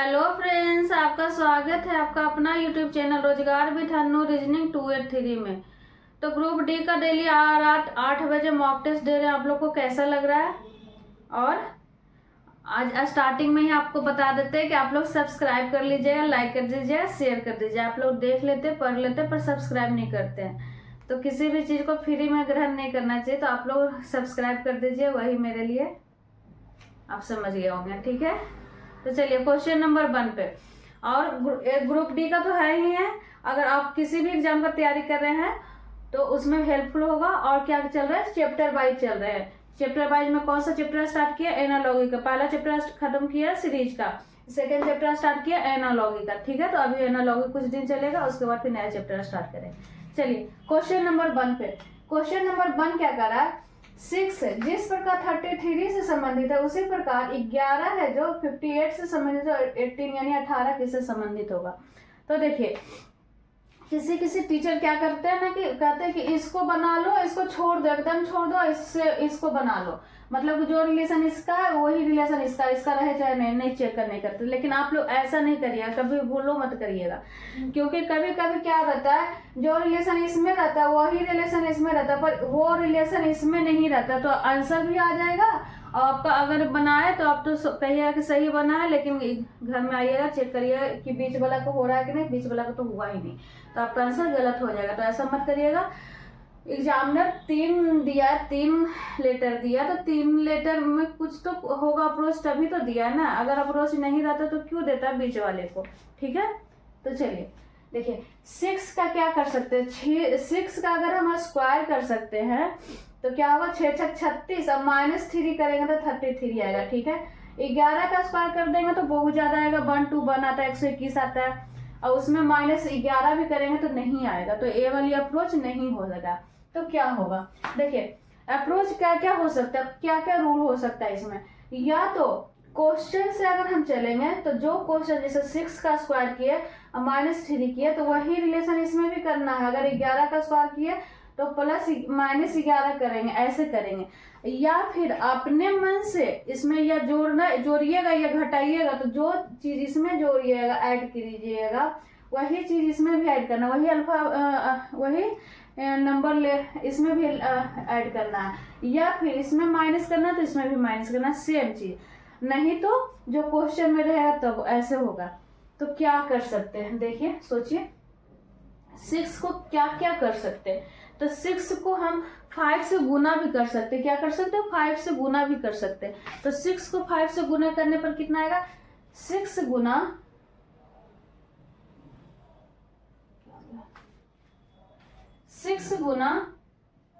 Hello friends, आपका स्वागत है आपका अपना यूट्यूब चैनल रोजगार विद हन्नू रीजनिंग 283 में। तो ग्रुप डी का डेली रात 8 बजे मॉक टेस्ट दे रहे हैं। आप लोग को कैसा लग रहा है? और आज स्टार्टिंग में ही आपको बता देते हैं कि आप लोग सब्सक्राइब कर लीजिएगा, लाइक कर दीजिएगा, शेयर कर दीजिए। आप लोग देख लेते, पढ़ लेते, पर सब्सक्राइब नहीं करते हैं। तो किसी भी चीज़ को फ्री में ग्रहण नहीं करना चाहिए। तो आप लोग सब्सक्राइब कर दीजिए, वही मेरे लिए आप समझ गए होंगे। ठीक है, तो चलिए क्वेश्चन नंबर 1 पे। और ग्रुप डी का तो है ही है। अगर आप किसी भी एग्जाम का तैयारी कर रहे हैं तो उसमें हेल्पफुल होगा। और क्या चल रहा है, चैप्टर वाइज चल रहे हैं। चैप्टर वाइज में कौन सा चैप्टर स्टार्ट किया? एनालॉगी का। पहला चैप्टर खत्म किया सीरीज का, सेकेंड चैप्टर स्टार्ट किया एनालॉगी का। ठीक है, तो अभी एनालॉगी कुछ दिन चलेगा, उसके बाद फिर नया चैप्टर स्टार्ट करें। चलिए क्वेश्चन नंबर 1 पे। क्वेश्चन नंबर 1 क्या कर रहा है? 6 जिस प्रकार 33 से संबंधित है उसी प्रकार 11 है जो 58 से संबंधित है। 18 यानी 18 किससे संबंधित होगा? तो देखिए, किसी टीचर क्या करते हैं ना कि कहते हैं कि इसको बना लो, इसको छोड़ दो, एकदम छोड़ दो, इससे इसको बना लो। मतलब जो रिलेशन इसका है वही रिलेशन इसका रहे चाहे नहीं चेक करने करते। लेकिन आप लोग ऐसा नहीं करिएगा, कभी भूलो मत करिएगा। क्योंकि कभी कभी क्या रहता है, जो रिलेशन इसमें रहता है वही रिलेशन इसमें रहता है, पर वो रिलेशन इसमें नहीं रहता, तो आंसर भी आ जाएगा। और आपका अगर बनाए तो आप तो कहिएगा कि सही बना है, लेकिन घर में आइएगा चेक करिएगा कि बीच वाला को हो रहा है कि नहीं, बीच वाला को तो हुआ ही नहीं, तो आपका आंसर गलत हो जाएगा। तो ऐसा मत करिएगा। एग्जामिनर 3 दिया, 3 लेटर दिया, तो 3 लेटर में कुछ तो होगा अप्रोच, तभी तो दिया है ना। अगर अप्रोच नहीं रहता तो क्यों देता बीच वाले को? ठीक है, तो चलिए देखिए 6 का क्या कर सकते हैं। 6 का अगर हम स्क्वायर कर सकते हैं तो क्या होगा? 6 6 36, अब -3 करेंगे तो 33 आएगा। ठीक है, 11 का स्क्वायर कर देंगे तो बहुत ज्यादा आएगा, 1 2 1 आता है, 121 आता है। और उसमें -11 भी करेंगे तो नहीं आएगा, तो ए वाली अप्रोच नहीं हो लगा। तो क्या होगा? देखिए अप्रोच क्या क्या हो सकता है, क्या क्या रूल हो सकता है इसमें। या तो क्वेश्चन से अगर हम चलेंगे तो जो क्वेश्चन जैसे 6 का स्क्वायर किए और -3 किए तो वही रिलेशन इसमें भी करना है। अगर 11 का स्क्वायर किए तो -11 करेंगे, ऐसे करेंगे। या फिर अपने मन से इसमें या जोड़िएगा या घटाइएगा, तो जो चीज इसमें जोड़िएगा ऐड कीजिएगा वही चीज इसमें भी ऐड करना, वही अल्फा वही नंबर ले इसमें भी ऐड करना है। या फिर इसमें माइनस करना तो इसमें भी माइनस करना, सेम चीज। नहीं तो जो क्वेश्चन में रहेगा तब तो ऐसे होगा। तो क्या कर सकते हैं, देखिए सोचिए 6 को क्या क्या कर सकते हैं। तो 6 को हम 5 से गुना भी कर सकते हैं। क्या कर सकते हैं? 5 से गुना भी कर सकते हैं। तो 6 को 5 से गुना करने पर कितना आएगा? 6 गुना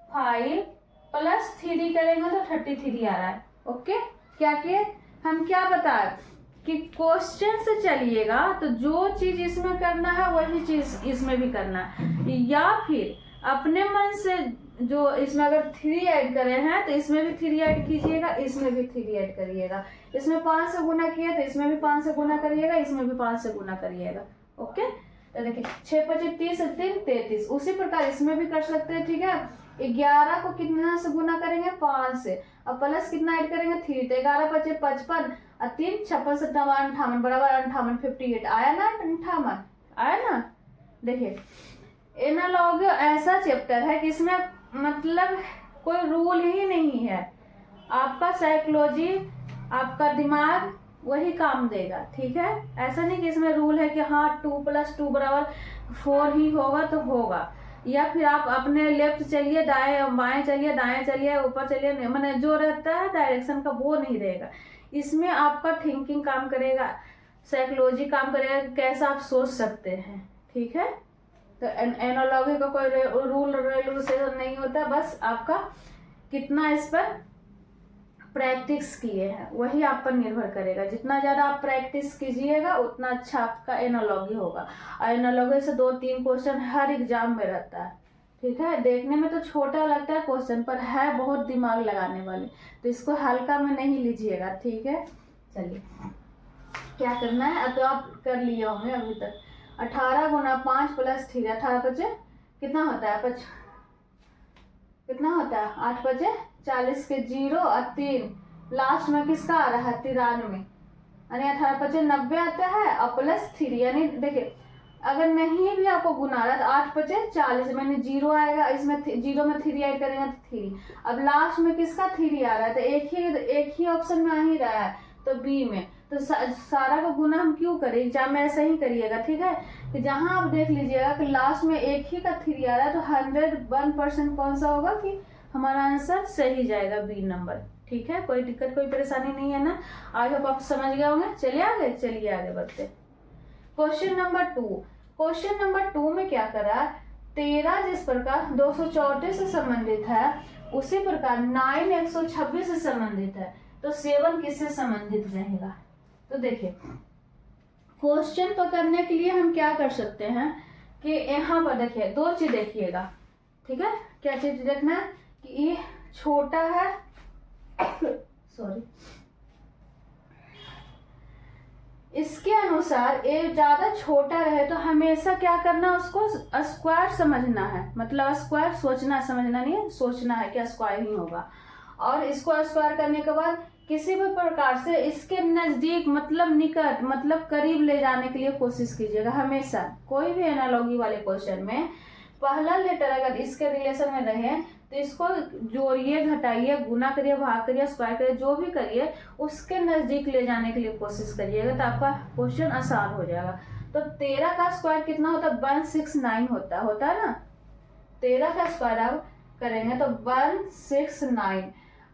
5 प्लस 3 करेंगे तो 33 आ रहा है। ओके, क्या किए हम, क्या बताए कि क्वेश्चन से चलिएगा तो जो चीज इसमें करना है वही चीज इसमें भी करना है। या फिर अपने मन से जो इसमें अगर 3 ऐड करे हैं तो इसमें भी 3 ऐड कीजिएगा, इसमें भी 3 ऐड करिएगा। इसमें 5 से गुना किया तो इसमें भी 5 से गुना करिएगा, इसमें भी 5 से गुना करिएगा। ओके, तो देखिए 6 5 30 3 33, उसी प्रकार इसमें भी कर सकते हैं। ठीक है, 11 को कितना से गुना करेंगे? 5 से, अब प्लस कितना ऐड करेंगे? 3, तो 11 5 55 और 3 56 57 58 बराबर 58, 58 आया ना, 58 आया ना। देखिए एनालॉग ऐसा चैप्टर है कि इसमें मतलब कोई रूल ही नहीं है। आपका साइकोलॉजी, आपका दिमाग वही काम देगा। ठीक है, ऐसा नहीं कि इसमें रूल है कि हाँ 2 + 2 बराबर 4 ही होगा तो होगा। या फिर आप अपने लेफ्ट चलिए, दाएं बाएं चलिए, दाएं चलिए, ऊपर चलिए, मैंने जो रहता है डायरेक्शन का वो नहीं रहेगा। इसमें आपका थिंकिंग काम करेगा, साइकोलॉजी काम करेगा, कैसा आप सोच सकते हैं। ठीक है, तो एनालॉजी का कोई रूल रेगुलेशन नहीं होता, बस आपका कितना इस पर प्रैक्टिस किए हैं वही आप पर निर्भर करेगा। जितना ज्यादा आप प्रैक्टिस कीजिएगा उतना अच्छा आपका एनालॉजी होगा। और एनालॉजी से 2-3 क्वेश्चन हर एग्जाम में रहता है। ठीक है, देखने में तो छोटा लगता है क्वेश्चन, पर है बहुत दिमाग लगाने वाले, तो इसको हल्का में नहीं लीजिएगा। ठीक है, चलिए क्या करना है, अब तो आप कर लिए होंगे अभी तक। 18 गुना 5 प्लस 3, 18 5 कितना होता है? कितना होता है? 8 5 40 के 0 और 3 लास्ट में किसका आ रहा है? 93। यानी 18×5 = 90 आता है और प्लस 3, यानी देखिए अगर नहीं भी आपको गुना रहा तो 8×5 = 40, मैंने 0 आएगा, इसमें 0 में 3 ऐड करेंगे तो 3। अब लास्ट में किसका 3 आ रहा है, तो एक ही ऑप्शन में आ ही रहा है, तो बी में। तो सारा का गुना हम क्यों करें, एग्जाम में ऐसे ही करिएगा, ठीक है। कि जहां आप देख लीजिएगा कि लास्ट में एक ही का 3 आ रहा है, तो 101% कौन सा होगा कि हमारा आंसर सही जाएगा, बी नंबर। ठीक है, कोई दिक्कत कोई परेशानी नहीं है ना। आई होप आप समझ गए होंगे। चलिए आगे बढ़ते। क्वेश्चन नंबर 2 में क्या करा, 13 जिस प्रकार 234 से संबंधित है, उसी प्रकार 9 126 से संबंधित है, तो 7 किससे संबंधित रहेगा। तो देखिए क्वेश्चन पकड़ने के लिए हम क्या कर सकते हैं कि यहाँ पर देखिए 2 चीज देखिएगा, ठीक है। क्या चीज देखना है कि ये छोटा है सॉरी, इसके अनुसार ये ज्यादा छोटा रहे तो हमेशा क्या करना, उसको स्क्वायर समझना है। मतलब स्क्वायर सोचना समझना नहीं है, सोचना है कि स्क्वायर ही होगा। और इसको स्क्वायर करने के बाद किसी भी प्रकार से इसके नजदीक मतलब निकट मतलब करीब ले जाने के लिए कोशिश कीजिएगा। हमेशा कोई भी एनालॉजी वाले क्वेश्चन में पहला लेटर अगर इसके रिलेशन में रहे तो इसको जोड़िए, घटाइए, गुना करिए, भाग करिए, स्क्वायर करिए, जो भी करिए उसके नजदीक ले जाने के लिए कोशिश करिएगा, तो आपका क्वेश्चन आसान हो जाएगा। तो 13 का स्क्वायर कितना होता है, 169 होता है ना। 13 का स्क्वायर आप करेंगे तो 169।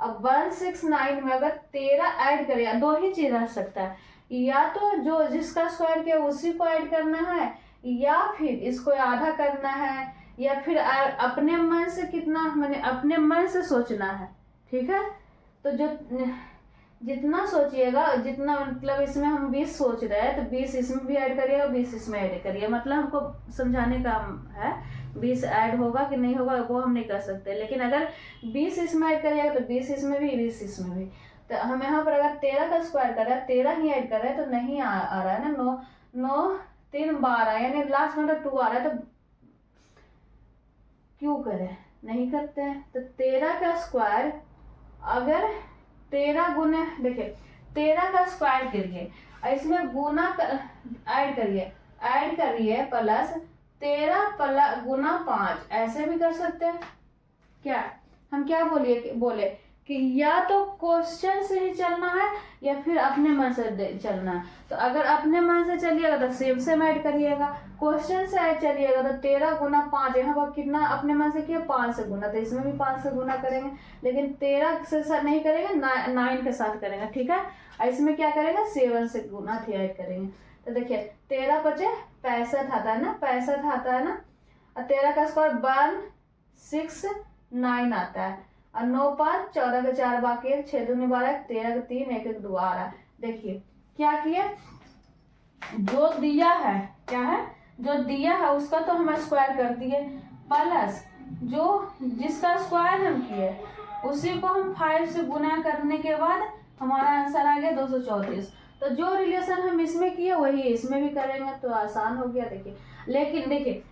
अब 169 में अगर 13 ऐड करेगा, 2 ही चीज रह सकता है, या तो जो जिसका स्क्वायर किया उसी को ऐड करना है, या फिर इसको आधा करना है, या फिर अपने मन से कितना, मैंने अपने मन से सोचना है, ठीक है। तो जो जितना सोचिएगा, जितना मतलब इसमें हम 20 सोच रहे हैं तो 20 इसमें भी ऐड करिएगा, 20 इसमें ऐड करिए। मतलब हमको समझाने का है, 20 ऐड होगा कि नहीं होगा वो हम नहीं कर सकते, लेकिन अगर 20 इसमें ऐड करिएगा तो 20 इसमें भी, 20 इसमें भी। तो हम यहाँ पर अगर 13 का स्क्वायर कर रहे हैं, 13 ही ऐड कर रहे हैं तो नहीं आ रहा है ना। 9 3 12, यानी लास्ट में तो 2 आ रहा है, तो क्यों करें, नहीं करते हैं। तो 13 का स्क्वायर अगर 13 गुने, देखिए 13 का स्क्वायर करिए, इसमें गुना ऐड करिए प्लस 13 गुना 5, ऐसे भी कर सकते हैं। क्या हम क्या बोले कि या तो क्वेश्चन से ही चलना है या फिर अपने मन से चलना है। तो अगर अपने मन से चलिएगा तो सेम ऐड करिएगा, क्वेश्चन से ऐड चलिएगा तो 13 गुना 5, यहाँ पर कितना अपने मन से किया 5 से गुना, तो इसमें भी 5 से गुना करेंगे, लेकिन 13 से नहीं करेंगे, 9 के साथ करेंगे, ठीक है। इसमें क्या करेंगे, 7 से गुना ऐड करेंगे। तो देखिए 13 × 5 = 65 आता है ना, 65 आता है ना। और 13 का स्क्वायर 169 आता है, और 9 5 14 के 4 बाकी 1 6 दूनी 12 13 के 3 1 1 2 आ रहा है। देखिए क्या किए, जो दिया है क्या है, जो दिया है उसका तो हम स्क्वायर कर दिए, प्लस जो जिसका स्क्वायर हम किए उसी को हम 5 से गुना करने के बाद हमारा आंसर आ गया 234। तो जो रिलेशन हम इसमें किए वही इसमें भी करेंगे, तो आसान हो गया। देखिए लेकिन देखिए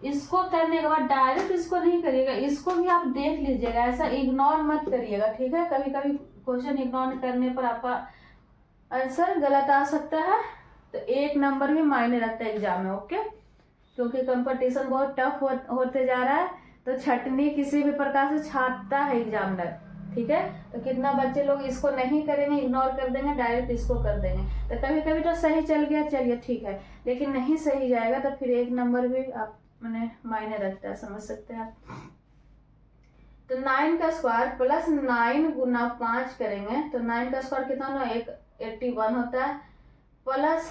इसको करने के बाद डायरेक्ट इसको नहीं करिएगा, इसको भी आप देख लीजिएगा, ऐसा इग्नोर मत करिएगा, ठीक है। कभी कभी क्वेश्चन इग्नोर करने पर आपका आंसर गलत आ सकता है, तो 1 नंबर भी मायने रखता है एग्जाम में, ओके। क्योंकि कंपटीशन बहुत टफ होते जा रहा है, तो छटनी किसी भी प्रकार से छाटता है एग्जामिनर, ठीक है। तो कितना बच्चे लोग इसको नहीं करेंगे, इग्नोर कर देंगे, डायरेक्ट इसको कर देंगे। तो कभी कभी तो सही चल गया, चलिए ठीक है, लेकिन नहीं सही जाएगा तो फिर 1 नंबर भी आप मैंने मायने रखता है, समझ सकते हैं आप। तो 9 का स्क्वायर प्लस 9 गुना 5 करेंगे, तो 9 का स्क्वायर कितना होगा, 81 होता है, प्लस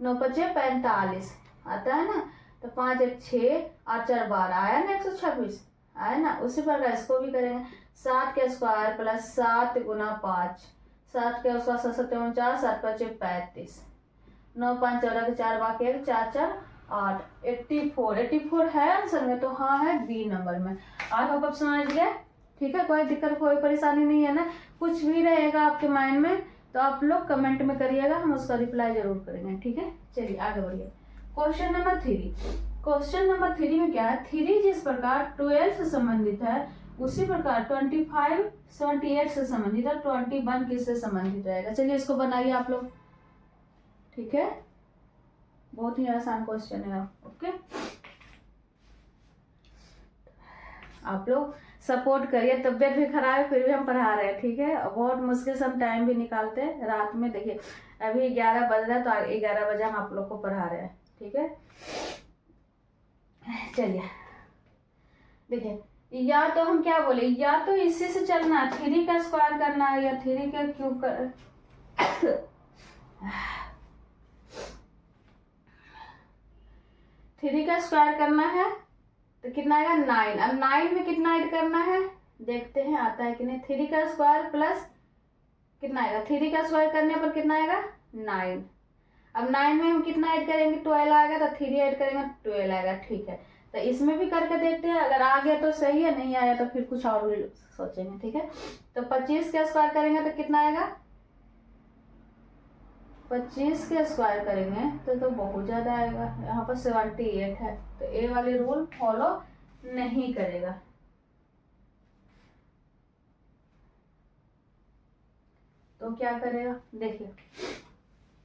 9 5 45 आता है ना। तो 5 1 6 8 4 12 आया ना, 126 आया ना। उसी प्रकार इसको भी करेंगे, 7 का स्क्वायर प्लस 7 गुना 5, 7 के स्क्वायर 7 7 49 7 5 35, 9 5 14 के 4 बाकी 1 4 4 8 84 है आंसर में, तो हाँ है बी नंबर में। आप अब समझ गए, ठीक है। कोई दिक्कत कोई परेशानी नहीं है ना। कुछ भी रहेगा आपके माइंड में तो आप लोग कमेंट में करिएगा, हम उसका रिप्लाई जरूर करेंगे, ठीक है। चलिए आगे बढ़िए। क्वेश्चन नंबर 3 में क्या है, 3 जिस प्रकार 12 से संबंधित है उसी प्रकार 25 78 से संबंधित है, 21 किससे संबंधित रहेगा। चलिए इसको बनाइए आप लोग, ठीक है। बहुत ही आसान क्वेश्चन है। ओके, आप लोग सपोर्ट करिए, तबियत भी खराब है फिर भी हम पढ़ा रहे हैं, ठीक है। बहुत मुश्किल से हम टाइम भी निकालते हैं रात में। देखिए अभी 11 बज रहा है, तो 11 बजे हम आप लोग को पढ़ा रहे हैं, ठीक है। चलिए देखिए, या तो हम क्या बोले, या तो इसी से चलना, 3 का स्क्वायर करना है या 3 का क्यूब कर 3 का स्क्वायर करना है तो कितना आएगा 9। अब 9 में कितना ऐड करना है देखते हैं आता है कि नहीं। 3 का स्क्वायर प्लस कितना आएगा, 3 का स्क्वायर करने पर कितना आएगा 9। अब 9 में हम कितना ऐड करेंगे 12 आएगा, तो 3 ऐड करेंगे 12 आएगा, ठीक है। तो इसमें भी करके देखते हैं, अगर आ गया तो सही है, नहीं आया तो फिर कुछ और भी सोचेंगे, ठीक है। तो 25 का स्क्वायर करेंगे तो कितना आएगा, 25 का स्क्वायर करेंगे तो बहुत ज्यादा आएगा। यहाँ पर 78 है, तो ए वाली रूल फॉलो नहीं करेगा। तो क्या करेगा, देखिए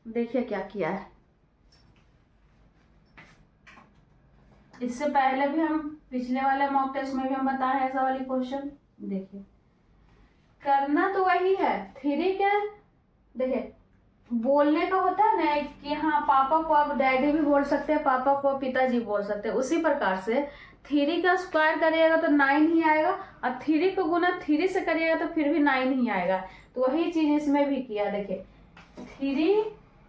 देखिए क्या किया है। इससे पहले भी हम पिछले वाले मॉक टेस्ट में भी हम बताए हैं ऐसा वाली क्वेश्चन। देखिए करना तो वही है, 3 के देखिए बोलने का होता है ना कि हाँ पापा को आप डैडी भी बोल सकते हैं, पापा को पिताजी बोल सकते हैं। उसी प्रकार से 3 का स्क्वायर करिएगा तो 9 ही आएगा, और 3 को गुना 3 से करिएगा तो फिर भी 9 ही आएगा। तो वही चीज इसमें भी किया। देखिए 3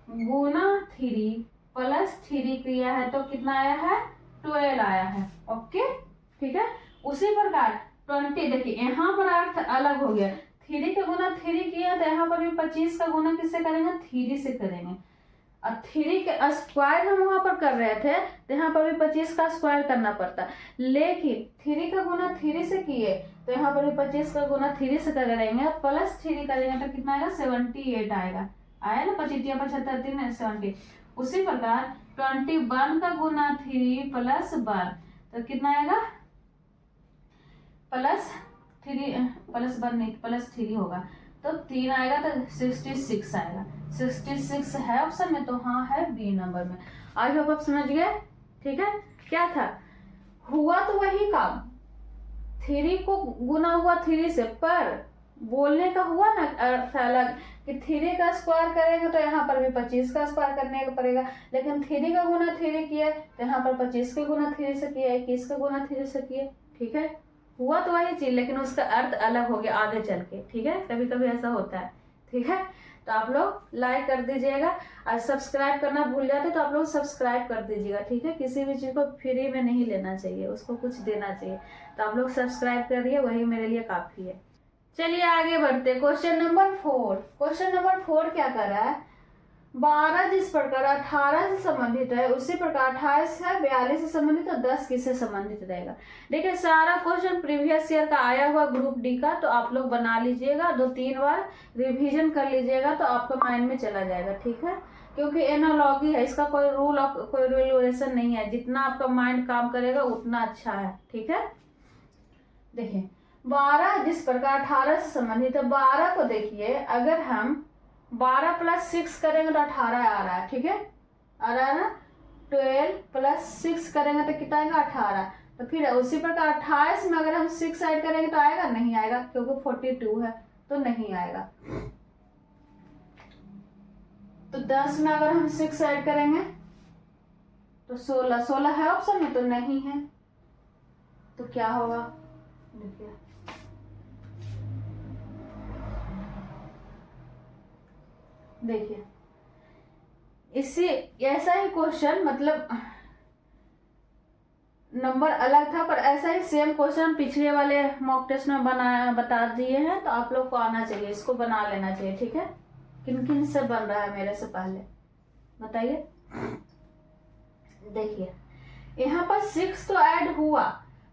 गुना 3 प्लस 3 किया है तो कितना आया है 12 आया है। ओके ठीक है। उसी प्रकार 20 देखिए यहाँ पर अर्थ अलग हो गया। 3 का गुना 3 किया तो यहाँ पर भी 25 का गुना किससे करेंगे 3 से करेंगे। और 3 के स्क्वायर हम वहां पर कर रहे थे तो यहाँ पर भी 25 का स्क्वायर करना पड़ता, लेकिन 3 का गुना 3 से किए तो यहाँ पर भी 25 का गुना 3 से करेंगे प्लस 3 करेंगे तो कितना आएगा 78 आएगा। आया ना 25 75 3 70। उसी प्रकार 21 का गुना 3 प्लस 1 तो कितना आएगा प्लस 3 होगा तो 3 आएगा तो 66 आएगा। 66 है ऑप्शन में, तो हाँ है बी नंबर में। आई होप आप समझ गए। ठीक है, क्या था हुआ तो वही काम, 3 को गुना हुआ 3 से, पर बोलने का हुआ ना अर्थ अलग कि 3 का स्क्वायर करेंगे तो यहाँ पर भी 25 का स्क्वायर करने का पड़ेगा, लेकिन 3 का गुना 3 किया तो यहाँ पर 25 के गुना 3 से किया, 21 का गुना 3 से किया। ठीक है, हुआ तो वही चीज लेकिन उसका अर्थ अलग हो गया आगे चल के। ठीक है, कभी कभी ऐसा होता है। ठीक है, तो आप लोग लाइक कर दीजिएगा और सब्सक्राइब करना भूल जाते तो आप लोग सब्सक्राइब कर दीजिएगा। ठीक है, किसी भी चीज को फ्री में नहीं लेना चाहिए, उसको कुछ देना चाहिए। तो आप लोग सब्सक्राइब करिए, वही मेरे लिए काफी है। चलिए आगे बढ़ते। Question number 4। क्वेश्चन नंबर 4 क्या कर रहा है, 12 जिस प्रकार 18 से संबंधित है उसी प्रकार 28 है 42 से संबंधित और 10 किससे संबंधित रहेगा। देखिए सारा क्वेश्चन प्रीवियस ईयर का आया हुआ ग्रुप डी का, तो आप लोग बना लीजिएगा, 2-3 बार रिवीजन कर लीजिएगा तो आपका माइंड में चला जाएगा। ठीक है, क्योंकि एनालॉजी है, इसका कोई रूल और कोई रेगुलेशन नहीं है, जितना आपका माइंड काम करेगा उतना अच्छा है। ठीक है, देखिए 12 जिस प्रकार 18 से संबंधित है, 12 को देखिए अगर हम 12 प्लस 6 करेंगे तो 18 आ रहा है। ठीक है, आ रहा है ना। 12 प्लस 6 करेंगे तो कितना आएगा 18। तो फिर उसी प्रकार 28 में अगर हम 6 ऐड करेंगे तो आएगा, नहीं आएगा क्योंकि 42 है तो नहीं आएगा। तो 10 में अगर हम 6 ऐड करेंगे तो 16 है ऑप्शन में, तो नहीं है। तो क्या होगा देखिए, देखिए इससे ऐसा ही क्वेश्चन, मतलब नंबर अलग था पर ऐसा ही सेम क्वेश्चन पिछले वाले मॉक टेस्ट में बता दिए हैं, तो आप लोग को आना चाहिए, इसको बना लेना चाहिए। ठीक है, किन किन से बन रहा है मेरे से पहले बताइए। देखिए यहाँ पर 6 तो ऐड हुआ,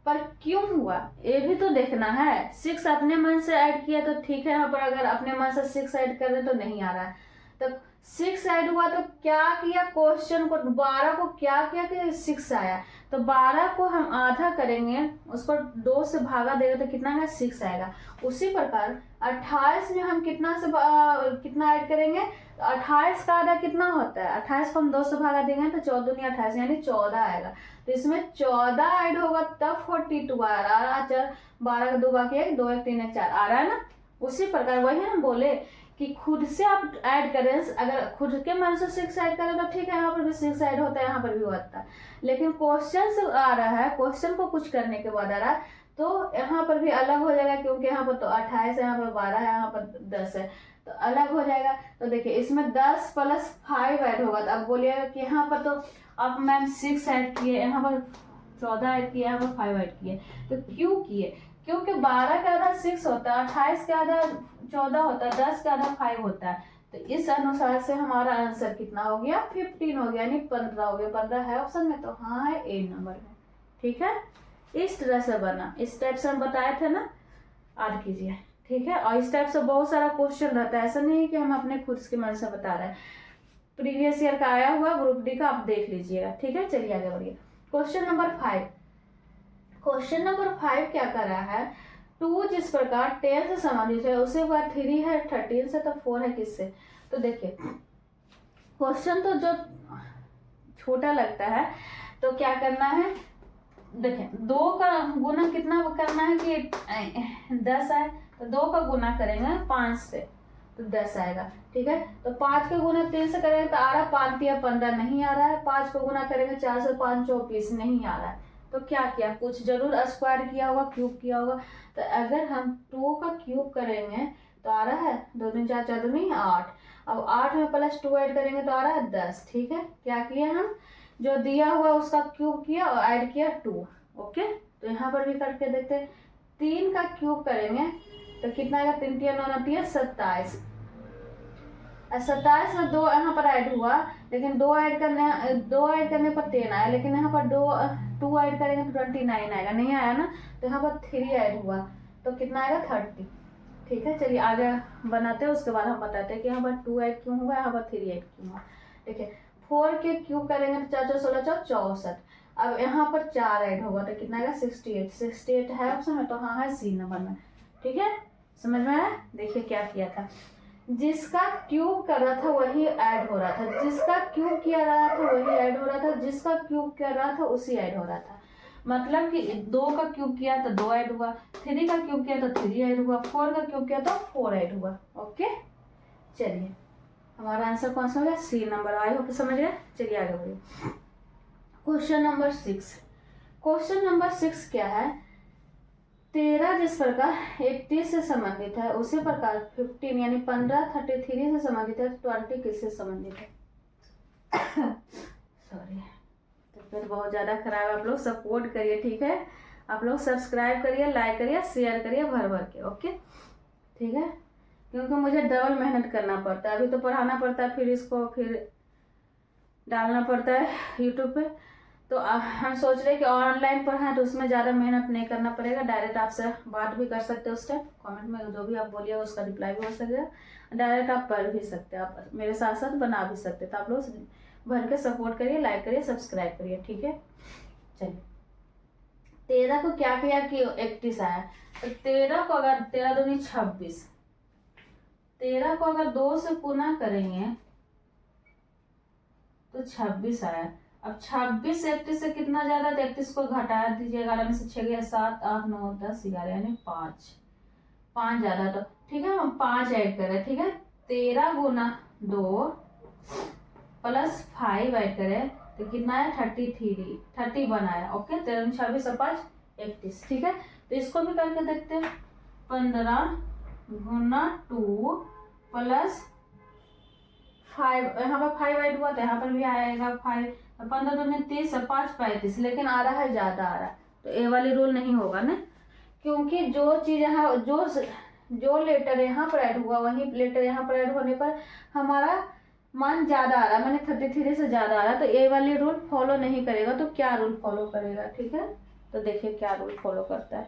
पर क्यों हुआ ये भी तो देखना है। 6 अपने मन से ऐड किया तो ठीक है, यहाँ पर अगर अपने मन से 6 ऐड कर रहे तो नहीं आ रहा है। तो 6 ऐड हुआ तो क्या किया, क्वेश्चन को 12 को क्या किया कि 6 आया, तो 12 को हम आधा करेंगे, उसको 2 से भागा देगा तो कितना आएगा, 6 आएगा। उसी प्रकार 28 में हम कितना ऐड करेंगे, तो 28 का आधा कितना होता है, 28 को हम 2 से भागा देंगे तो 14 नहीं 28 यानी 14 आएगा। तो इसमें 14 ऐड होगा तब 42 आ रहा है। 12 का 2 बाकी है, 2 1 3 1 4 आ रहा है ना। उसी प्रकार वही हम बोले कि खुद से आप ऐड करें, अगर खुद के मन से 6 ऐड करें तो ठीक है, यहाँ पर भी 6 ऐड होता है, यहाँ पर भी होता है। लेकिन क्वेश्चन से आ रहा है, क्वेश्चन को कुछ करने के बाद आ रहा है तो यहाँ पर भी अलग हो जाएगा, क्योंकि यहाँ पर तो 28 है, यहाँ पर 12 है, यहाँ पर 10 है, तो अलग हो जाएगा। तो देखिए इसमें 10 + 5 ऐड होगा। तो अब बोलिएगा कि यहाँ पर तो अब मैम 6 ऐड किए, यहाँ पर 14 ऐड किए, यहाँ पर 5 ऐड किए, तो क्यों किए, क्योंकि 12 का आधा 6 होता है, 28 का आधा 14 होता है, 10 का आधा 5 होता है। तो इस अनुसार से हमारा आंसर कितना हो गया, 15 हो गया, यानी 15 हो गया। 15 है ऑप्शन में, तो हाँ है ए नंबर में। ठीक है, इस तरह से बना, इस टाइप से हम बताए थे ना, याद कीजिए। ठीक है, और इस टाइप से बहुत सारा क्वेश्चन रहता है, ऐसा नहीं है कि हम अपने खुद के मन से बता रहे हैं। प्रीवियस ईयर का आया हुआ ग्रुप डी का आप देख लीजिएगा। ठीक है, चलिए आगे बढ़िए। Question number 5। क्वेश्चन नंबर 5 क्या कर रहा है, 2 जिस प्रकार 10 से संबंधित है, उसके बाद 3 है 13 से, तो 4 है किससे। तो देखिए क्वेश्चन तो जो छोटा लगता है, तो क्या करना है, देखिए 2 का गुना कितना करना है कि 10 आए, तो 2 का गुना करेंगे 5 से तो 10 आएगा। ठीक है, तो 5 का गुना 3 से करेंगे तो आ रहा है 5 या 15 नहीं आ रहा है। 5 को गुना करेंगे 4 से 5 24 नहीं आ रहा है। तो क्या किया, कुछ जरूर स्क्वायर किया होगा, क्यूब किया होगा। तो अगर हम 2 का क्यूब करेंगे तो आ रहा है 2 3 4 4 2 8। अब 8 में +2 ऐड करेंगे तो आ रहा है 10। ठीक है, क्या किया हम, जो दिया हुआ उसका क्यूब किया और ऐड किया 2। ओके, तो यहाँ पर भी करके देखते हैं। 3 का क्यूब करेंगे तो कितना आएगा, 3 3 9 9 27। 27 में 2 यहाँ पर ऐड हुआ, लेकिन 2 ऐड करने पर 10 आया, लेकिन यहाँ पर 2 ऐड करेंगे तो 29 आएगा, नहीं आया ना। तो यहाँ पर 3 ऐड हुआ तो कितना आएगा, 30। ठीक है, चलिए आगे बनाते हैं, उसके बाद हम बताते हैं कि यहाँ पर 2 ऐड क्यों हुआ, यहाँ पर 3 ऐड क्यों हुआ। देखिए 4 के क्यूब करेंगे तो 4 4 16 4 64। अब यहाँ पर 4 ऐड होगा तो कितना आएगा, 68। 68 है ऑप्शन में, तो हाँ है सी नंबर में। ठीक है, समझ में आया। देखिए क्या किया था, जिसका क्यूब कर रहा था वही ऐड हो रहा था, जिसका क्यूब किया रहा था वही ऐड हो रहा था, जिसका क्यूब कर रहा था उसी ऐड हो रहा था। मतलब कि 2 का क्यूब किया तो 2 ऐड हुआ, 3 का क्यूब किया तो 3 ऐड हुआ, 4 का क्यूब किया तो 4 ऐड हुआ। ओके, चलिए हमारा आंसर कौन सा हो गया, सी नंबर। आई होप समझ गए। चलिए आगे बढ़िए। Question number 6। क्वेश्चन नंबर 6 क्या है, 13 जिस प्रकार 31 से संबंधित है, उसी प्रकार 15 यानी 15 33 से संबंधित है, 20 किससे संबंधित है। सॉरी, तो फिर बहुत ज़्यादा खराब है। आप लोग सपोर्ट करिए, ठीक है, आप लोग सब्सक्राइब करिए, लाइक करिए, शेयर करिए भर भर के। ओके, ठीक है, क्योंकि मुझे डबल मेहनत करना पड़ता है, अभी तो पढ़ाना पड़ता है, फिर इसको फिर डालना पड़ता है यूट्यूब पे। तो हम सोच रहे कि ऑनलाइन पढ़ाएं तो उसमें ज़्यादा मेहनत नहीं करना पड़ेगा, डायरेक्ट आपसे बात भी कर सकते हो, उस टाइम कमेंट में जो भी आप बोलिए उसका रिप्लाई भी हो सकेगा, डायरेक्ट आप पढ़ भी सकते हैं, आप मेरे साथ साथ बना भी सकते हैं। तो आप लोग भर के सपोर्ट करिए, लाइक करिए, सब्सक्राइब करिए। ठीक है, चलिए 13 को क्या किया कि 31 आया, तो 13 को अगर 13 दूनी 26, 13 को अगर 2 से गुना करेंगे तो 26 आया। अब 26 31 से कितना ज्यादा, तो 31 को घटा दीजिए, 11 में से 6 गया 7 8 9 10 11 यानी 5 ज्यादा, तो ठीक है हम 5 ऐड करें। ठीक है, 13 गुना 2 + 5 ऐड करें तो कितना है, 31 आया। ओके, 13 26 और 5 31। ठीक है, तो इसको भी करके देखते हैं। 15 गुना 2 + 5, यहाँ पर 5 ऐड हुआ तो यहाँ पर भी आएगा 5। 15 दूनी 30 और 5 35, लेकिन आ रहा है ज्यादा आ रहा है, तो ए वाली रूल नहीं होगा ना, क्योंकि जो चीज यहाँ जो लेटर यहाँ पर ऐड हुआ वही लेटर यहाँ पर ऐड होने पर हमारा मान ज्यादा आ रहा है, मैंने 33 से ज्यादा आ रहा है, तो ए वाली रूल फॉलो नहीं करेगा। तो क्या रूल फॉलो करेगा, ठीक है, तो देखिए क्या रूल फॉलो करता है।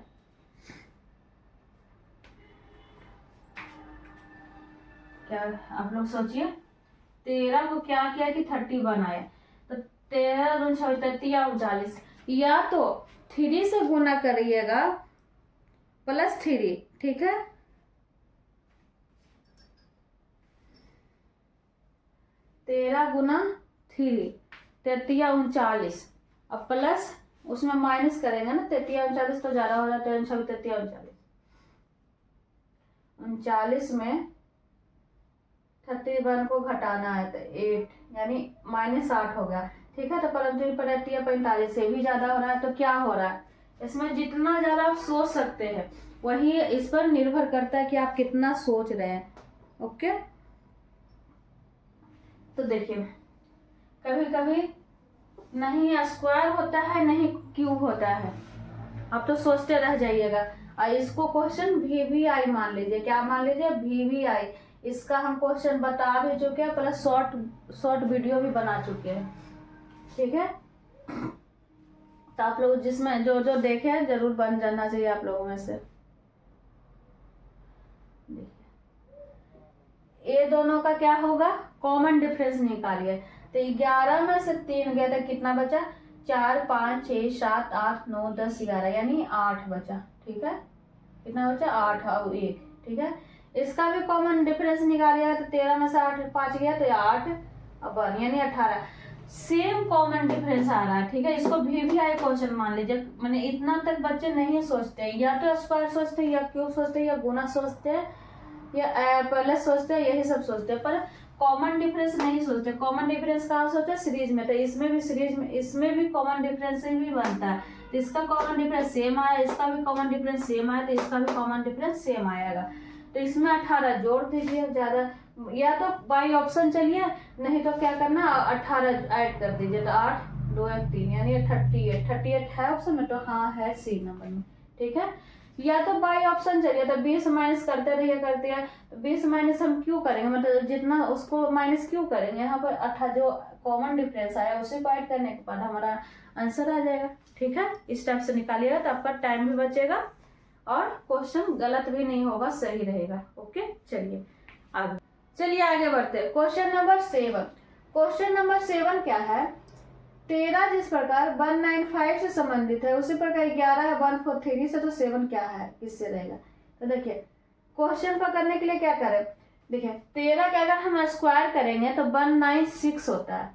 क्या आप लोग सोचिए 13 को क्या किया कि 31 आया, तो 13 दूनी 39, या तो 3 से गुना करिएगा +3, ठीक है। तेरह गुना 3, 33 अब प्लस उसमें माइनस करेंगे ना, 33 तो ज्यादा हो जाता है, 39 में 31 को घटाना है तो 8 यानी -8 हो गया, ठीक है। तो परंतु 45 से भी ज्यादा हो रहा है, तो क्या हो रहा है, इसमें जितना ज्यादा आप सोच सकते हैं वही इस पर निर्भर करता है कि आप कितना सोच रहे हैं। ओके, तो देखिए कभी कभी नहीं स्क्वायर होता है नहीं क्यूब होता है, आप तो सोचते रह जाइएगा। इसको क्वेश्चन VVI मान लीजिए, क्या मान लीजिए, VVI। इसका हम क्वेश्चन बता भी चुके हैं, प्लस शॉर्ट वीडियो भी बना चुके हैं, ठीक है। तो आप लोग जिसमें जो जो देखे हैं जरूर बन जाना चाहिए आप लोगों में से। ये दोनों का क्या होगा, कॉमन डिफरेंस निकालिए। तो 11 में से 3 गया तो कितना बचा, 4 5 6 7 8 9 10 11 यानी 8 बचा, ठीक है। कितना बचा, 8 और 1, ठीक है। इसका भी कॉमन डिफरेंस निकालिएगा तो 13 में से 8 5 गया तो 8 अब 1 यानी 18, सेम कॉमन डिफरेंस आ रहा है, ठीक है। इसको VVI क्वेश्चन मान लीजिए। मैंने इतना तक बच्चे नहीं सोचते, या तो स्क्वायर सोचते या क्यूब सोचते या गुना सोचते या प्लस सोचते हैं, यही सब सोचते हैं, पर कॉमन डिफरेंस नहीं सोचते। कॉमन डिफरेंस कहाँ सोचते हैं, सीरीज में। तो इसमें भी सीरीज में, इसमें भी कॉमन डिफरेंस ही बनता है। तो इसका कॉमन डिफरेंस सेम आया, इसका भी कॉमन डिफरेंस सेम आया, तो इसका भी कॉमन डिफरेंस सेम आएगा। तो इसमें 18 जोड़ दीजिए, ज्यादा या तो बाई ऑप्शन चलिए, नहीं तो क्या करना 18 ऐड कर दीजिए, तो 8 2 1 3 यानी 38 है ऑप्शन में, तो हाँ है सी नंबर में, ठीक है। या तो बाई ऑप्शन चलिए, तो 20 माइनस करते रहिए, करते हैं तो 20 माइनस हम क्यों करेंगे, मतलब जितना उसको माइनस क्यों करेंगे, यहाँ पर 18 जो कॉमन डिफरेंस आया उसे को ऐड करने के बाद हमारा आंसर आ जाएगा, ठीक है। इस टाइप से निकालिएगा तो आपका टाइम भी बचेगा और क्वेश्चन गलत भी नहीं होगा, सही रहेगा। ओके, चलिए आगे बढ़ते हैं। Question number 7। क्वेश्चन नंबर 7 क्या है, 13 जिस प्रकार 195 से संबंधित है उसी प्रकार 11 143 से, तो 7 क्या है, किससे रहेगा। तो देखिए क्वेश्चन पकड़ने के लिए क्या करें, देखिए 13 का अगर हम स्क्वायर करेंगे तो 196 होता है,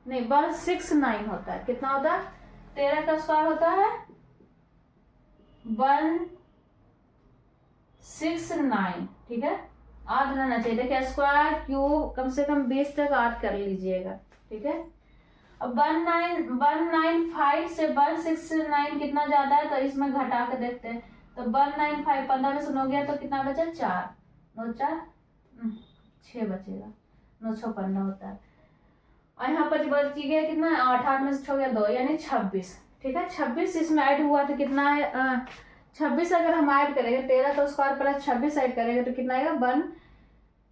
नहीं 169 होता है। कितना होता है, 13 का स्क्वायर होता है 169, ठीक है। 8 रहना चाहिए। देखिए स्क्वायर क्यूब कम से कम 20 तक 8 कर लीजिएगा, ठीक है। अब 195 से 169 कितना ज्यादा है, तो इसमें घटा के देखते हैं। तो 195 15 में से 9 गया तो कितना बचा, 4 9 4 6 बचेगा, 9 6 15 होता है। और यहाँ पर बच गया कितना, 8 8 में से 6 गया 2 यानी 26, ठीक है। 26 इसमें ऐड हुआ तो कितना है, 26 अगर हम ऐड करेंगे 13 का स्क्वायर प्लस 26 ऐड करेंगे तो कितना आएगा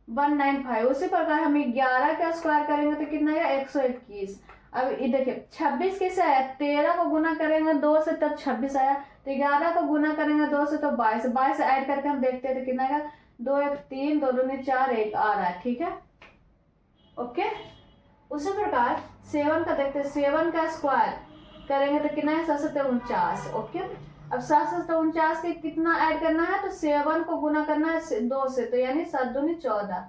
195। उसी प्रकार हम 11 का स्क्वायर करेंगे तो कितना आएगा 121। अब ये देखिए 26 कैसे आया, 13 को गुना करेंगे 2 से तब 26 आया, तो 11 को गुना करेंगे 2 से तो 22 ऐड करके हम देखते हैं तो कितना आएगा 2 1 3 2 2 4 1 आ रहा है, ठीक है। ओके, उसी प्रकार 7 का देखते हैं, 7 का स्क्वायर करेंगे तो कितना है 7 49। ओके, अब 7 49 के कितना ऐड करना है, तो 7 को गुना करना है 2 से, तो यानी 7 दूनी 14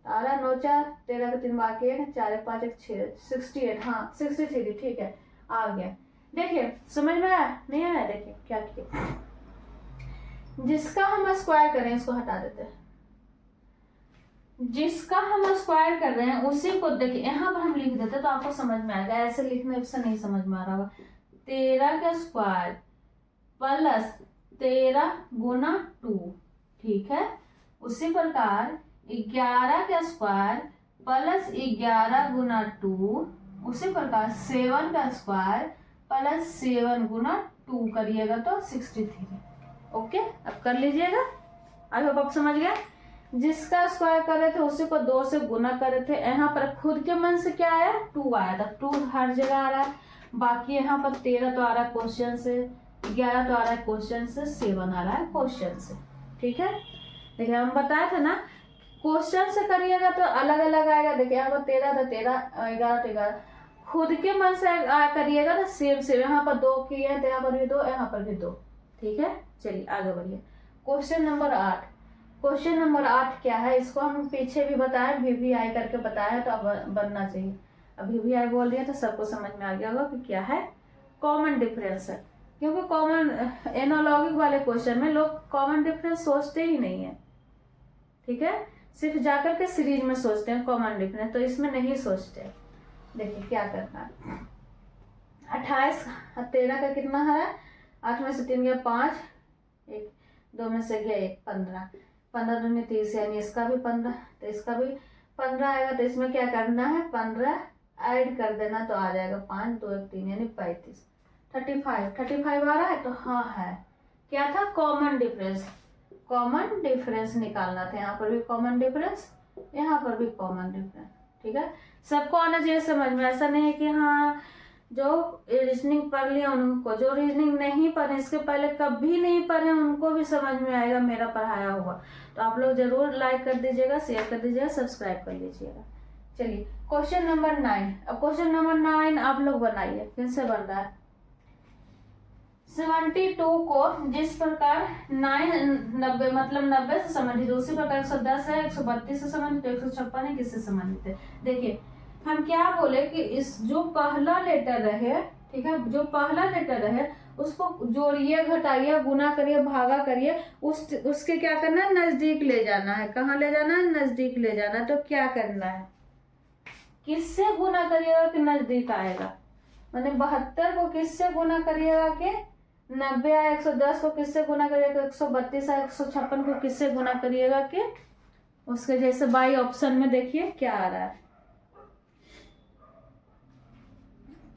9 4 13 का 3 बाकी है, 4 1 5 1 6 68, हाँ 63, ठीक है आ गया। देखिए समझ में आया नहीं आया, देखिए क्या किया, जिसका हम स्क्वायर कर रहे हैं इसको हटा देते हैं, जिसका हम स्क्वायर कर रहे हैं उसी को देखिए यहाँ पर हम लिख देते हैं तो आपको समझ में आएगा, ऐसे लिखने से नहीं समझ में आ रहा होगा। 13 का स्क्वायर प्लस 13 गुना 2, ठीक है। उसी प्रकार 11 का स्क्वायर प्लस 11 गुना 2, उसी प्रकार 7 का स्क्वायर प्लस 7 गुना 2 करिएगा तो 63। ओके, अब कर लीजिएगा, आई होप आप समझ गए। जिसका स्क्वायर कर रहे थे उसी को 2 से गुना कर रहे थे, यहाँ पर खुद के मन से क्या आया 2 आया था, 2 हर जगह आ रहा है। बाकी यहाँ पर 13 तो आ रहा है क्वेश्चन से, 11 तो आ रहा है क्वेश्चन से, 7 आ रहा है क्वेश्चन से, ठीक है। देखिए हम बताए थे ना क्वेश्चन से करिएगा तो अलग अलग आएगा। देखिए यहाँ पर 13 तो 13, 11 तो 11। खुद के मन से करिएगा तो सेम सेम, यहाँ पर 2 किए हैं तो यहाँ पर भी 2, यहाँ पर भी 2। ठीक है, चलिए आगे बढ़िए। Question number 8। क्वेश्चन नंबर 8 क्या है, इसको हम पीछे भी बताए, VVI करके बताया, तो अब बनना चाहिए। अब VVI बोल दिया तो सबको समझ में आ गया होगा कि क्या है, कॉमन डिफरेंस है। क्योंकि कॉमन एनालॉगिक वाले क्वेश्चन में लोग कॉमन डिफरेंस सोचते ही नहीं है। ठीक है, सिर्फ जाकर के सीरीज में सोचते हैं कॉमन डिफरेंस, तो इसमें नहीं सोचते। देखिए क्या करना है। 28 13 का कितना है, 8 में से 3 गया 5, 1 2 में से गया 1, 15, 15 दूनी 30, यानी इसका भी 15, तो इसका भी 15 आएगा। तो इसमें क्या करना है, 15 ऐड कर देना तो आ जाएगा 5 2 1 3 यानी 35। 35 आ रहा है, तो हाँ है। क्या था, कॉमन डिफरेंस। कॉमन डिफरेंस निकालना था। यहाँ पर भी कॉमन डिफरेंस, यहाँ पर भी कॉमन डिफरेंस। ठीक है, सबको आना चाहिए समझ में। ऐसा नहीं है कि हाँ जो रीजनिंग पढ़ लिया उनको, जो रीजनिंग नहीं पढ़े, इसके पहले कभी नहीं पढ़े, उनको भी समझ में आएगा मेरा पढ़ाया हुआ। तो आप लोग जरूर लाइक कर दीजिएगा, शेयर कर दीजिएगा, सब्सक्राइब कर लीजिएगा। चलिए क्वेश्चन नंबर 9। अब क्वेश्चन नंबर 9 आप लोग बनाइए। कैसे बन रहा है, 72 को जिस प्रकार 90 मतलब 90 से संबंधित, उसी प्रकार 110 है, 132 से संबंधित, 156 है, किससे संबंधित है। देखिए हम क्या बोले कि इस जो पहला लेटर रहे, ठीक है, जो पहला लेटर रहे उसको जोड़िए, घटाइए, गुना करिए, भागा करिए, उसके क्या करना है, नजदीक ले जाना है। कहाँ ले जाना है, नजदीक ले जाना है। तो क्या करना है, किससे गुना करिएगा कि नजदीक आएगा, मतलब 72 को किससे गुना करिएगा कि 90 या 110 को किससे गुना करिएगा, 132 या 156 को किससे गुना करिएगा कि उसके जैसे बाई ऑप्शन में देखिए क्या आ रहा है।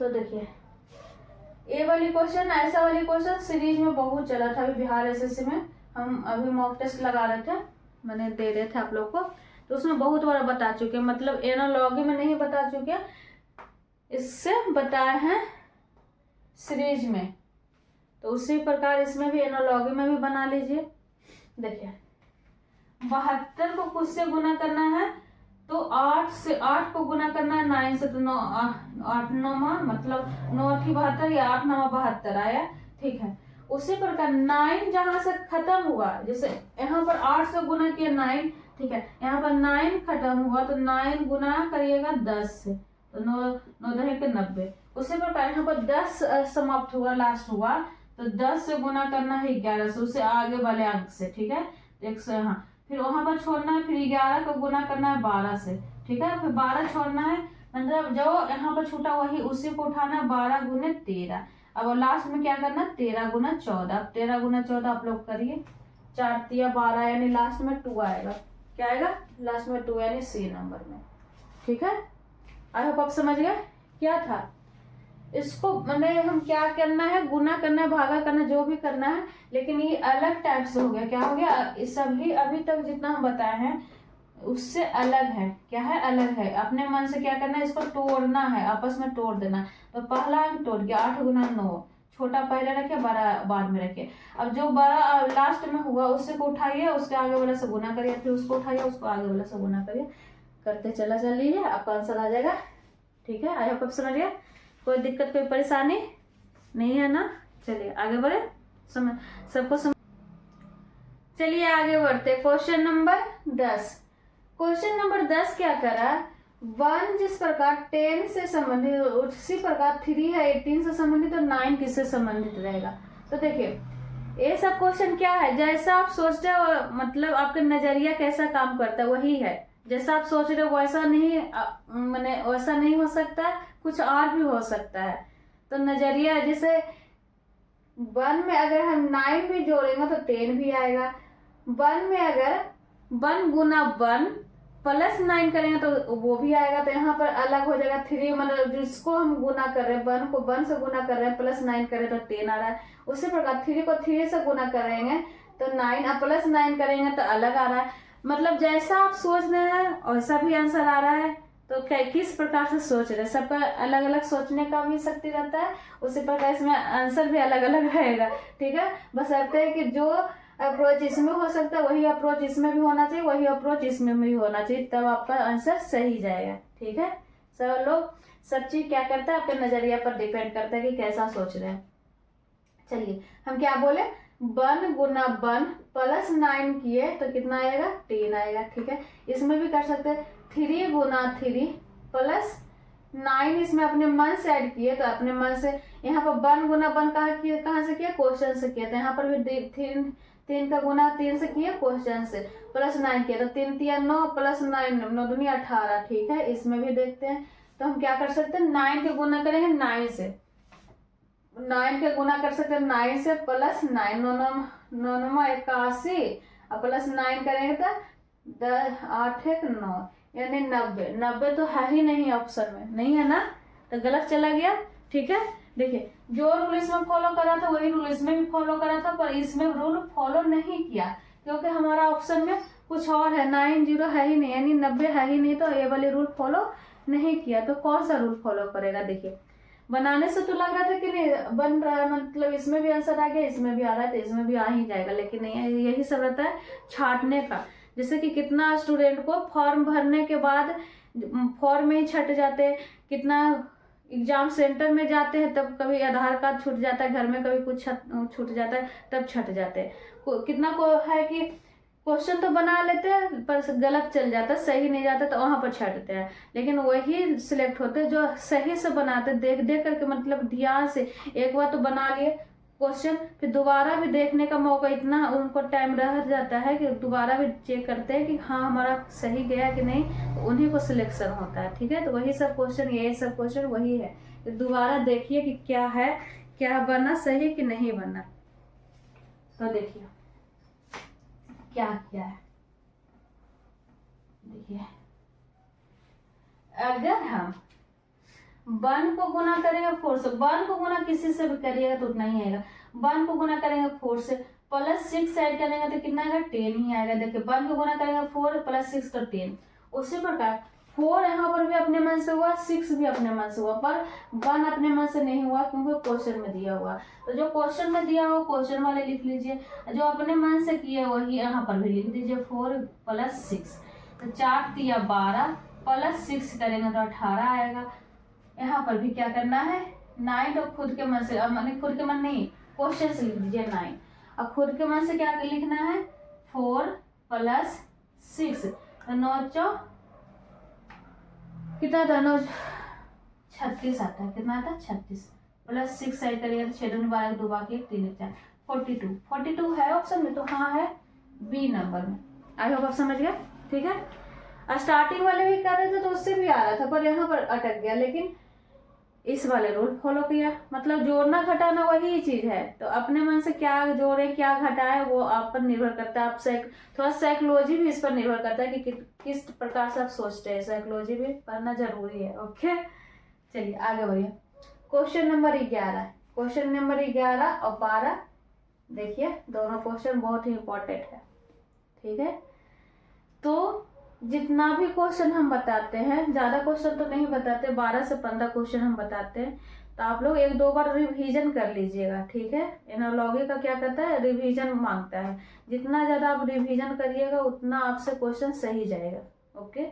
तो देखिए ये वाली क्वेश्चन, ऐसा वाली क्वेश्चन सीरीज में बहुत चला था। अभी बिहार SSC में हम अभी मॉक टेस्ट लगा रहे थे, मैंने दे रहे थे आप लोग को, तो उसमें बहुत बार बता चुके, मतलब एनालॉगी में नहीं बता चुके, इससे बताए हैं सीरीज में। तो उसी प्रकार इसमें भी एनालॉगी में भी बना लीजिए। देखिए 72 को कुछ से गुना करना है, तो 8 को गुना करना है 9 से, तो 9 8 9 मतलब 9 8 72 या 8 9 72 आया। ठीक है, उसी प्रकार 9 जहां से खत्म हुआ, जैसे यहाँ पर 8 से गुना किया 9, ठीक है, यहाँ पर 9 खत्म हुआ तो 9 गुना करिएगा 10 से, तो 9 9 के 90। उसी प्रकार यहाँ पर 10 समाप्त हुआ, लास्ट हुआ, तो 10 से गुना करना है 11 से, उससे आगे वाले अंक से। ठीक है, 100, हाँ, फिर वहां पर छोड़ना है, फिर 11 को गुना करना है 12 से। ठीक है, फिर 12 छोड़ना है, मतलब जो यहाँ पर छूटा वही उसी को उठाना, 12 गुने 13। अब लास्ट में क्या करना, 13 गुना 14। अब 13 गुना 14 आप लोग करिए, 4 तिया 12, यानी लास्ट में 2 आएगा। क्या आएगा, लास्ट में 2, यानी C नंबर में। ठीक है, आई होप आप समझ गए क्या था। इसको मतलब हम क्या करना है, गुना करना है, भागा करना, जो भी करना है, लेकिन ये अलग टाइप से हो गया। क्या हो गया, सभी अभी तक जितना हम बताए हैं उससे अलग है। क्या है, अलग है। अपने मन से क्या करना है, इसको तोड़ना है, आपस में तोड़ देना। तो पहला अंक तोड़ गया, 8 गुना 9, छोटा पहले रखे, बड़ा बाद में रखे। अब जो बड़ा लास्ट में हुआ उससे को उठाइए, उसके आगे वाला से गुना करिए, फिर उसको उठाइए, उसको आगे वाला से गुना करिए, करते चल लीजिए, आपका आंसर आ जाएगा। ठीक है, आई होप आप समझ गए। कोई दिक्कत, कोई परेशानी नहीं है ना। चलिए आगे बढ़े, सबको समझ। चलिए आगे बढ़ते, क्वेश्चन नंबर 10। क्वेश्चन नंबर 10 क्या करा, 1 जिस प्रकार 10 से संबंधित, उसी प्रकार 3 है 18 से संबंधित, और 9 किससे संबंधित रहेगा। तो देखिए ये सब क्वेश्चन क्या है, जैसा आप सोचते हो, मतलब आपका नजरिया कैसा काम करता है वही है। जैसा आप सोच रहे हो वैसा नहीं, मैंने वैसा नहीं हो सकता, कुछ और भी हो सकता है। तो नजरिया, जैसे 1 में अगर हम 9 भी जोड़ेंगे तो 10 भी आएगा। 1 में अगर 1 गुना 1 प्लस 9 करेंगे तो वो भी आएगा। तो यहाँ पर अलग हो जाएगा 3, मतलब जिसको हम गुना कर रहे हैं, 1 को 1 से गुना कर रहे हैं, प्लस 9 करें तो 10 आ रहा है। उसी प्रकार 3 को 3 से गुना करेंगे तो 9, प्लस 9 करेंगे तो अलग आ रहा है। मतलब जैसा आप सोच रहे हैं वैसा भी आंसर आ रहा है। तो क्या किस प्रकार से सोच रहे हैं, सबका अलग अलग सोचने का भी शक्ति रहता है, उसी प्रकार इसमें आंसर भी अलग अलग रहेगा। ठीक है, बस रहते है कि जो अप्रोच इसमें हो सकता है, वही अप्रोच इसमें भी होना चाहिए, वही अप्रोच इसमें भी होना चाहिए, तब आपका आंसर सही जाएगा। ठीक है, सब लोग सब चीज क्या करता है, आपके नजरिया पर डिपेंड करता है कि कैसा सोच रहे हैं। चलिए हम क्या बोले, 1 गुना 1 प्लस 9 किए तो कितना आएगा, 10 आएगा। ठीक है, इसमें भी कर सकते हैं 3 गुना 3 प्लस 9, इसमें अपने मन से ऐड किए तो अपने मन से, यहाँ पर 1 गुना 1 कहाँ से किया, क्वेश्चन से किया, तो यहाँ पर भी 3 का गुना 3 से किया क्वेश्चन से, प्लस 9 किया तो 3 3 9 प्लस 9 9 दूनी 18। ठीक है, इसमें भी देखते हैं, तो हम क्या कर सकते हैं, 9 के गुना करेंगे 9 से, 9 के गुना कर सकते हैं 9 से, प्लस 9 9 81 और प्लस 9 करेंगे तो 10 8 1 9 यानी 90। 90 तो है ही नहीं ऑप्शन में, नहीं है ना, तो गलत चला गया। ठीक है, देखिए जो रूल इसमें फॉलो करा था वही रूल इसमें भी फॉलो करा था, पर इसमें रूल फॉलो नहीं किया क्योंकि हमारा ऑप्शन में कुछ और है, 90 है ही नहीं, यानी 90 है ही नहीं, तो ये वाले रूल फॉलो नहीं किया, तो कौन सा रूल फॉलो करेगा। देखिए बनाने से तो लग रहा था कि नहीं बन रहा है, मतलब इसमें भी आंसर आ गया, इसमें भी आ रहा है, तो इसमें भी आ ही जाएगा, लेकिन नहीं है, यही सब रहता है छांटने का। जैसे कि कितना स्टूडेंट को फॉर्म भरने के बाद फॉर्म में ही छट जाते हैं, कितना एग्जाम सेंटर में जाते हैं तब कभी आधार कार्ड छूट जाता है, घर में कभी कुछ छूट जाता है तब छट जाते हैं, कितना को है कि क्वेश्चन तो बना लेते हैं पर गलत चल जाता है, सही नहीं जाता तो वहां पर छटते हैं, लेकिन वही सिलेक्ट होते हैं जो सही से बनाते, देख देख करके, मतलब ध्यान से, एक बार तो बना लिए क्वेश्चन, फिर दोबारा भी देखने का मौका, इतना उनको टाइम रह जाता है कि दोबारा भी चेक करते हैं कि हाँ हमारा सही गया कि नहीं, तो उन्हीं को सिलेक्शन होता है। ठीक है, तो वही सब क्वेश्चन, ये सब क्वेश्चन वही है, तो दोबारा देखिए कि क्या है, क्या बना सही कि नहीं बना। तो देखिए क्या किया है, देखिए अगर हम 1 को गुना करेंगे 4 से, 1 को गुना किसी से भी करिएगा तो उतना ही आएगा, 1 को गुना करेंगे 4 से, प्लस 6 ऐड करेंगे तो कितना आएगा, 10 ही आएगा। देखिए 1 को गुना करेंगे 4 प्लस 6 तो 10। उसी प्रकार 4 यहाँ पर भी अपने मन से हुआ, 6 भी अपने मन से हुआ, पर 1 अपने मन से नहीं हुआ क्योंकि क्वेश्चन में दिया हुआ, तो जो क्वेश्चन में दिया हुआ क्वेश्चन वाले लिख लीजिए, जो अपने मन से किए वही यहाँ पर भी लिख दीजिए, 4 प्लस 6 तो 4 तिया 12 प्लस 6 करेंगे तो 18 आएगा। यहाँ पर भी क्या करना है, 9 तो खुद के मन से, मैंने खुद के मन नहीं, क्वेश्चन से लिख दीजिए 9, अब खुद के मन से क्या लिखना है, 4 प्लस 6 तो 9 कितना था, 9 36 आता है, कितना आता है 36 प्लस 6 साइड करिएगा तो 6 दूनी 12 2 बाकी 3 4 42 है ऑप्शन में, तो हाँ है बी नंबर में। आई होप आप समझ गए। ठीक है, स्टार्टिंग वाले भी कर रहे थे तो उससे भी आ रहा था, पर यहाँ पर अटक गया, लेकिन इस वाले रूल फॉलो किया, मतलब जोड़ना घटाना वही चीज है, तो अपने मन से क्या जोड़े क्या घटाए वो आप पर निर्भर करता है, आप थोड़ा साइकोलॉजी भी इस पर निर्भर करता है कि किस प्रकार से आप सोचते हैं, साइकोलॉजी भी पढ़ना जरूरी है। ओके, चलिए आगे बढ़िए। क्वेश्चन नंबर 11, क्वेश्चन नंबर 11 और 12 देखिए, दोनों क्वेश्चन बहुत ही इंपॉर्टेंट है। ठीक है, तो जितना भी क्वेश्चन हम बताते हैं, ज्यादा क्वेश्चन तो नहीं बताते, 12 से 15 क्वेश्चन हम बताते हैं, तो आप लोग 1-2 बार रिवीजन कर लीजिएगा। ठीक है, एनालॉजी का क्या करता है, रिवीजन मांगता है, जितना ज्यादा आप रिवीजन करिएगा उतना आपसे क्वेश्चन सही जाएगा। ओके,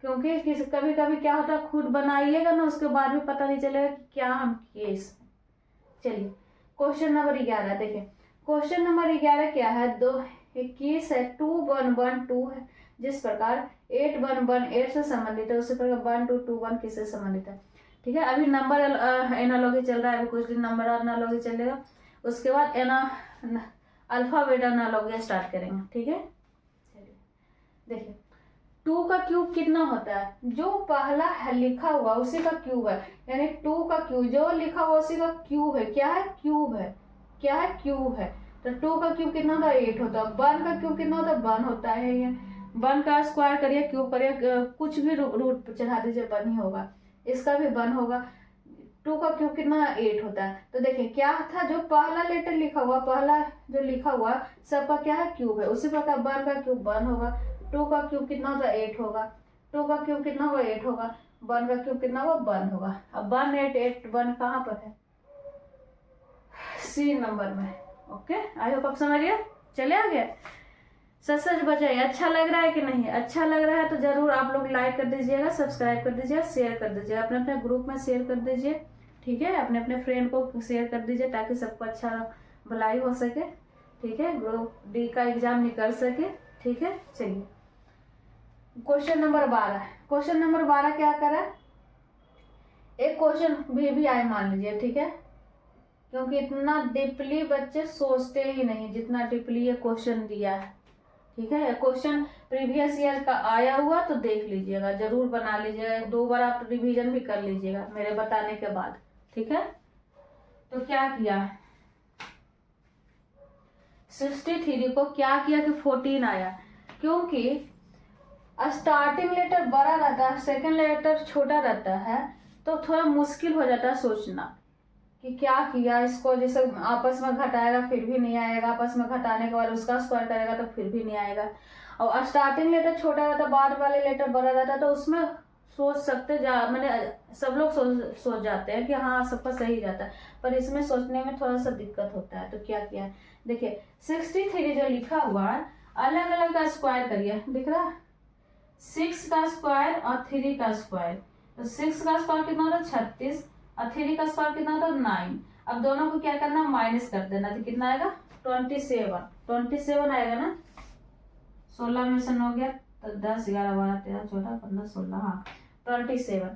क्योंकि कभी कभी क्या होता है, खुद बनाइएगा ना उसके बाद भी पता नहीं चलेगा कि क्या हम किए इसमें। चलिए क्वेश्चन नंबर 11 देखिए, क्वेश्चन नंबर 11 क्या है, 21 है, 2 1 1 2 है, जिस प्रकार 8 1 1 8 से संबंधित है, उसी प्रकार 1 2 2 1 किससे संबंधित है। ठीक है, अभी नंबर एनालॉजी चल रहा है, अभी कुछ दिन नंबर एनालॉजी चलेगा, उसके बाद अल्फाबेट एनालॉजी स्टार्ट करेंगे। ठीक है, चलिए देखिए 2 का क्यूब कितना होता है, जो पहला है लिखा हुआ उसी का क्यूब है, यानी 2 का क्यूब जो लिखा हुआ उसी का क्यूब है, क्या है क्यूब है, क्या है क्यूब है, तो 2 का क्यूब कितना होता है 8 होता है, 1 का क्यूब कितना होता है 1 होता है, ये 1 का स्क्वायर करिए क्यूब करिए कुछ भी रूट चढ़ा दीजिए 1 ही होगा, इसका भी 1 होगा, 2 का क्यूब कितना 8 होता है। तो देखिए क्या था, जो पहला लेटर लिखा हुआ, पहला जो लिखा हुआ सबका क्या है क्यूब है, उसी प्रकार 1 का क्यूब 1 होगा, 2 का क्यूब कितना होगा 8 होगा, 2 का क्यूब कितना होगा 8 होगा, 1 का क्यूब कितना होगा 1 होगा। अब 1 8 8 1 कहाँ पर है, सी नंबर में। ओके, आई होप आप समझिए। चले आ गया। सच सच बताइए, अच्छा लग रहा है कि नहीं? अच्छा लग रहा है तो जरूर आप लोग लाइक कर दीजिएगा, सब्सक्राइब कर दीजिएगा, शेयर कर दीजिएगा, अपने अपने ग्रुप में शेयर कर दीजिए, ठीक है। अपने अपने फ्रेंड को शेयर कर दीजिए ताकि सबको अच्छा भलाई हो सके, ठीक है। ग्रुप डी का एग्जाम निकल सके, ठीक है। चलिए क्वेश्चन नंबर 12। क्वेश्चन नंबर 12 क्या करा, एक क्वेश्चन भी आए मान लीजिए, ठीक है, क्योंकि इतना डीपली बच्चे सोचते ही नहीं जितना डीपली ये क्वेश्चन दिया है, ठीक है। क्वेश्चन प्रीवियस ईयर का आया हुआ तो देख लीजिएगा, जरूर बना लीजिएगा, 2 बार आप रिवीजन भी कर लीजिएगा मेरे बताने के बाद, ठीक है। तो क्या किया, 63 को क्या किया कि 14 आया, क्योंकि स्टार्टिंग लेटर बड़ा रहता है, सेकंड लेटर छोटा रहता है, तो थोड़ा मुश्किल हो जाता है सोचना कि क्या किया इसको। जैसे आपस में घटाएगा फिर भी नहीं आएगा, आपस में घटाने के बाद उसका स्क्वायर करेगा तो फिर भी नहीं आएगा। और स्टार्टिंग लेटर छोटा रहता है, बाद वाले लेटर बड़ा रहता है, तो उसमें सोच सकते मैंने सब लोग सोच जाते हैं कि हाँ सबका सही जाता है, पर इसमें सोचने में थोड़ा सा दिक्कत होता है। तो क्या किया, देखिए 63 जो लिखा हुआ है अलग अलग का स्क्वायर करिए, दिख रहा है 6 का स्क्वायर और 3 का स्क्वायर। तो 6 का स्क्वायर कितना होता है 36 और 3 का स्क्वायर कितना होता है 9। अब दोनों को क्या करना, माइनस कर देना, तो कितना आएगा 27 आएगा ना। 16 में से 9 गया तो 10 11 12 13 14 15 16, हाँ 27।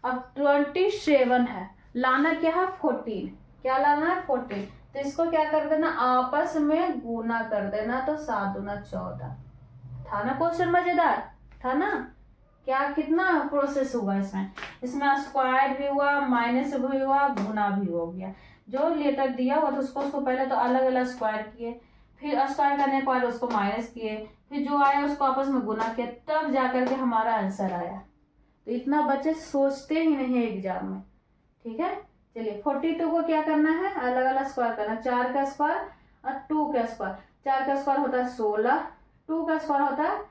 अब 27 है, लाना क्या है 14, क्या लाना है 14। तो इसको क्या कर देना, आपस में गुना कर देना, तो 7 दूना 14। था ना क्वेश्चन मजेदार, था ना। क्या कितना प्रोसेस हुआ इसमें, इसमें स्क्वायर भी हुआ, माइनस भी हुआ, गुना भी हो गया। जो लेटर दिया हुआ था उसको पहले तो अलग अलग स्क्वायर किए, फिर स्क्वायर करने के बाद उसको माइनस किए, फिर जो आया उसको आपस में गुना किया, तब जाकर के हमारा आंसर आया। तो इतना बच्चे सोचते ही नहीं है एग्जाम में, ठीक है। चलिए 42 को क्या करना है, अलग अलग स्क्वायर करना, 4 का स्क्वायर और 2 का स्क्वायर। 4 का स्क्वायर होता है 16, 2 का स्क्वायर होता है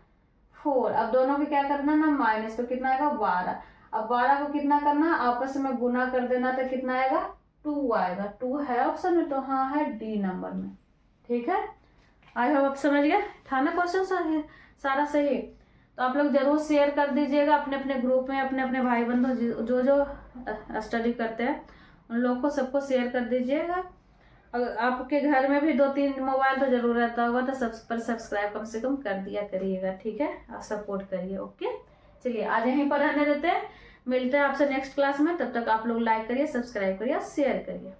4। अब दोनों को क्या करना ना, माइनस, तो कितना आएगा 12। अब 12 को कितना करना, आपस में गुना कर देना, तो कितना आएगा 2 आएगा। 2 है ऑप्शन में, तो हाँ है डी नंबर में, ठीक है। आई होप आप समझ गए, था ना क्वेश्चन सारा सही। तो आप लोग जरूर शेयर कर दीजिएगा अपने अपने ग्रुप में, अपने अपने भाई बंधु जो जो स्टडी करते हैं उन लोग को सबको शेयर कर दीजिएगा। अगर आपके घर में भी 2-3 मोबाइल तो जरूर रहता होगा, तो सब पर सब्सक्राइब कम से कम कर दिया करिएगा, ठीक है। आप सपोर्ट करिए, ओके। चलिए आज यहीं पर रहने देते हैं, मिलते हैं आपसे नेक्स्ट क्लास में। तब तक आप लोग लाइक करिए, सब्सक्राइब करिए, शेयर करिए।